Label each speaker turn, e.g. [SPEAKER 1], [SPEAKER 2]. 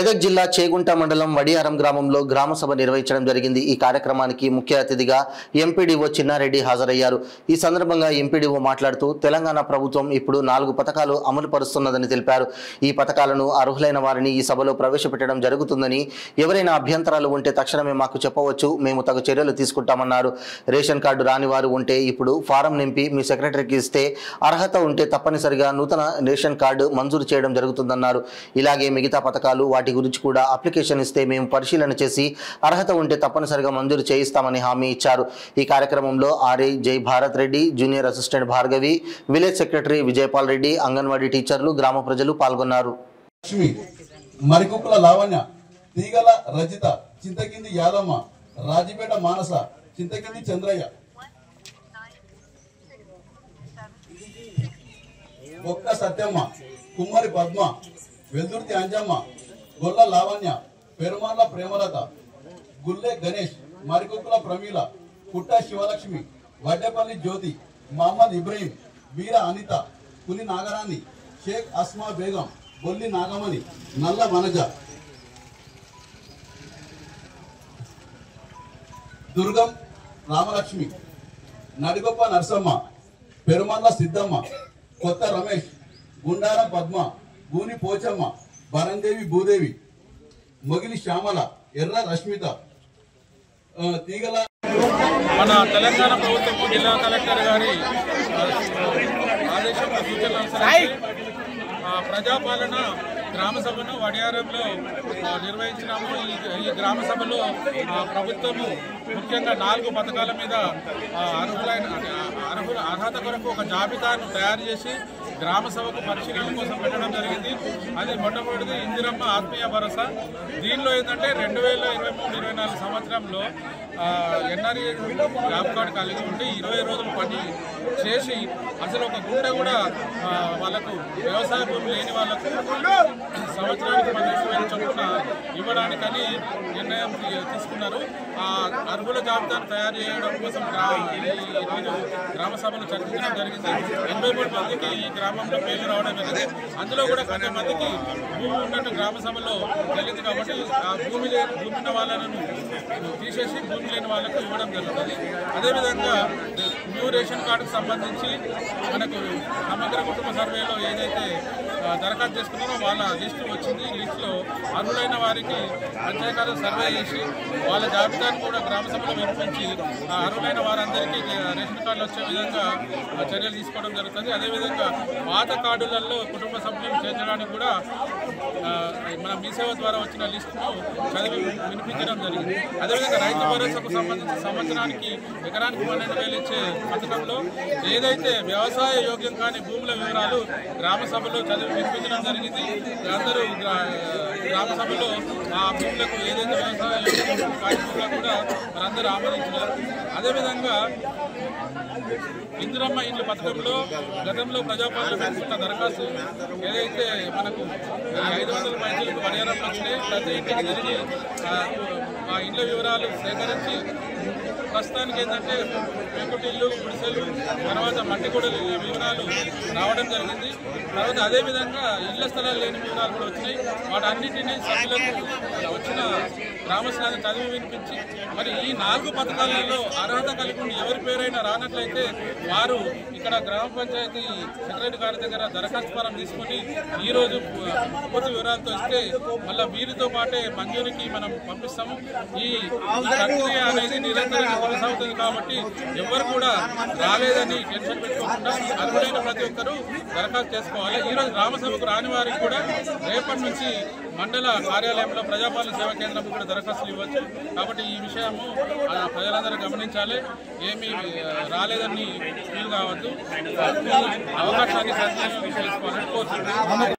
[SPEAKER 1] మెదక్ జిల్లా చేగుంట మండలం వడియారం గ్రామంలో గ్రామ సభ నిర్వహించడం జరిగింది। ఈ కార్యక్రమానికి ముఖ్య అతిథిగా ఎంపీడీఓ చిన్నారెడ్డి హాజరయ్యారు। ఈ సందర్భంగా ఎంపీడీఓ మాట్లాడుతూ తెలంగాణ ప్రభుత్వం ఇప్పుడు 4 పథకాలు అమలు పరుస్తున్నదని తెలిపారు। ఈ పథకాలను అర్హులైన వారిని ఈ సభలో ప్రవేశపెట్టడం జరుగుతుందని, ఎవరైనా అభ్యంతరాలు ఉంటే తక్షణమే మాకు చెప్పవచ్చు, మేము తగు చర్యలు తీసుకుంటామన్నారు। రేషన్ కార్డు రాని వారు ఉంటే ఇప్పుడు ఫారం నింపి మీ సెక్రటరీకి ఇస్తే అర్హత ఉంటే తప్పనిసరిగా నూతన రేషన్ కార్డు మంజూరు చేయడం జరుగుతుందన్నారు। ఇలాగే మిగతా పథకాలు వాటి గురించి కూడా అప్లికేషన్ ఇస్తే మేము పరిశీలన చేసి అర్హత ఉంటే తప్పనిసరిగా మంజూరు చేయిస్తామని హామీ ఇచ్చారు। ఈ కార్యక్రమంలో ఆర్ఐ జై Bharat Reddy, junior assistant Bhargavi, village secretary Vijaypal Reddy, anganwadi టీచర్లు, గ్రామ ప్రజలు పాల్గొన్నారు।
[SPEAKER 2] మరికుక్కుల లావణ్య, తీగల రజిత, చింతకింది యాదమ్మ, రాజీపేట మానస, చింతకింది చంద్రయ్య, ఒక్క సత్యమ్మ, కుమ్మరి పద్మ, వెల్దుర్తి అంజమ్మ, గొల్ల లావణ్య, పెరుమార్ల ప్రేమలత, గుల్లె గణేష్, మరికుక్కుల ప్రమీల, పుట్ట శివలక్ష్మి, వడ్డేపల్లి జ్యోతి, మహమ్మద్ ఇబ్రహీం, వీర అనిత, పులి నాగరాణి, షేక్ అస్మా బేగం, బొల్లి నాగమణి, నల్ల వనజ, దుర్గం రామలక్ష్మి, నడిగొప్ప నరసమ్మ, పెరుమర్ల సిద్ధమ్మ, కొత్త రమేష్, గుండారం పద్మ, గూని పోచమ్మ, బరందేవి భూదేవి, మొగిలి శ్యామల, ఎర్ర రష్మిత, తీగల
[SPEAKER 3] మన తెలంగాణ ప్రభుత్వం జిల్లా కలెక్టర్ గారి ఆదేశంలో సూచనలు అనుసరించి ప్రజాపాలన గ్రామ సభను వడియారంలో నిర్వహించినాము। ఈ గ్రామ సభలో ప్రభుత్వము ముఖ్యంగా 4 పథకాల మీద అర్హత కొరకు ఒక జాబితాను తయారు చేసి గ్రామ సభకు పరిశీలన కోసం పెట్టడం జరిగింది। అది మొట్టమొదటిది ఇందిరమ్మ ఆత్మీయ భరోసా। దీనిలో ఏంటంటే 2023-24 సంవత్సరంలో ఎన్ఆర్ఏ జాబ్ కార్డు కలిగి ఉండి 20 రోజులు పని చేసి అసలు ఒక గుంట కూడా వాళ్ళకు వ్యవసాయ భూమి లేని వాళ్ళకు సంవత్సరానికి 10,000 చొప్పున ఇవ్వడానికని నిర్ణయం తీసుకున్నారు। ఆ అర్హుల జాబితాను తయారు చేయడం కోసం ఈరోజు గ్రామ సభలు చర్చించడం జరిగింది। 83 మందికి ఈ గ్రామంలో పేర్లు రావడం జరిగింది। అందులో కూడా కొంతమందికి భూమి ఉన్నట్టు గ్రామ సభలో తెలియదు కాబట్టి ఆ భూమి ఉన్న వాళ్ళను తీసేసి భూమి లేని వాళ్ళకు ఇవ్వడం జరుగుతుంది। అదేవిధంగా న్యూ రేషన్ కార్డుకు సంబంధించి మనకు సమగ్ర కుటుంబ సర్వేలో ఏదైతే దరఖాస్తు చేసుకున్నారో వాళ్ళ లిస్టు వచ్చింది। లిస్టులో అర్హులైన వారికి ప్రత్యేక సర్వే చేసి వాళ్ళ జాబితాను కూడా గ్రామ సభలో వినిపించి అర్హులైన వారందరికీ రేషన్ కార్డులు వచ్చే విధంగా చర్యలు తీసుకోవడం జరుగుతుంది। అదేవిధంగా పాత కార్డులలో కుటుంబ సభ్యులను చేర్చడానికి కూడా మన మీ సేవ ద్వారా వచ్చిన లిస్టును చదివి వినిపించడం జరిగింది। అదేవిధంగా రైతు భరోసాకు సంబంధించి సంవత్సరానికి ఎకరానికి 12,000 ఇచ్చే పథకంలో ఏదైతే వ్యవసాయ యోగ్యం కాని భూముల వివరాలు గ్రామ సభలో చదివి వినిపించడం జరిగింది। అందరూ గ్రామ సభలో ఆ భూములకు ఏదైతే వ్యవసాయ యోగ్యం కాని భూములకు కూడా వారందరూ ఆమోదించారు। అదేవిధంగా ఇందిరమ్మ ఇండ్ల పథకంలో గతంలో ప్రజాపాలన పెంచుకున్న దరఖాస్తు ఏదైతే మనకు 500 మైళ్ళకు వడియారంలో వచ్చినాయి, ప్రతి ఇంటికి తిరిగి ఆ ఇండ్ల వివరాలు సేకరించి ప్రస్తుతానికి ఏంటంటే పెంకుటిల్లు, గుడిసెలు, తర్వాత మట్టి గోడలు వివరాలు రావడం జరిగింది। తర్వాత అదేవిధంగా ఇళ్ల స్థలాలు లేని వివరాలు కూడా వచ్చినాయి। వాటన్నింటినీ సభ్యులకు వచ్చిన గ్రామస్తులను చదివి వినిపించి మరి ఈ 4 పథకాలలో అర్హత కలిగి ఉండి ఎవరి పేరైనా రానట్లయితే వారు ఇక్కడ గ్రామ పంచాయతీ సెక్రటరీ గారి దగ్గర దరఖాస్తు ఫారం తీసుకొని ఈరోజు పూర్తి వివరాలతో ఇస్తే మళ్ళీ వీరితో పాటే మంజూరికి మనం పంపిస్తాము। ఈ ప్రక్రియ అనేది నిరంతరంగా కొనసాగుతుంది కాబట్టి ఎవరు కూడా రాలేదని టెన్షన్ పెట్టుకోకుండా అర్హులైన ప్రతి ఒక్కరూ దరఖాస్తు చేసుకోవాలి। ఈరోజు గ్రామ సభకు రాని వారికి కూడా రేపటి నుంచి మండల కార్యాలయంలో ప్రజాపాలన సేవా కేంద్రం కూడా దరఖాస్తులు ఇవ్వచ్చు। కాబట్టి ఈ విషయము ప్రజలందరూ గమనించాలి, ఏమీ రాలేదని ఫీల్ కావద్దు, అవకాశాన్ని సద్వినియోగం చేసుకోవాలని కోరుతున్నాను।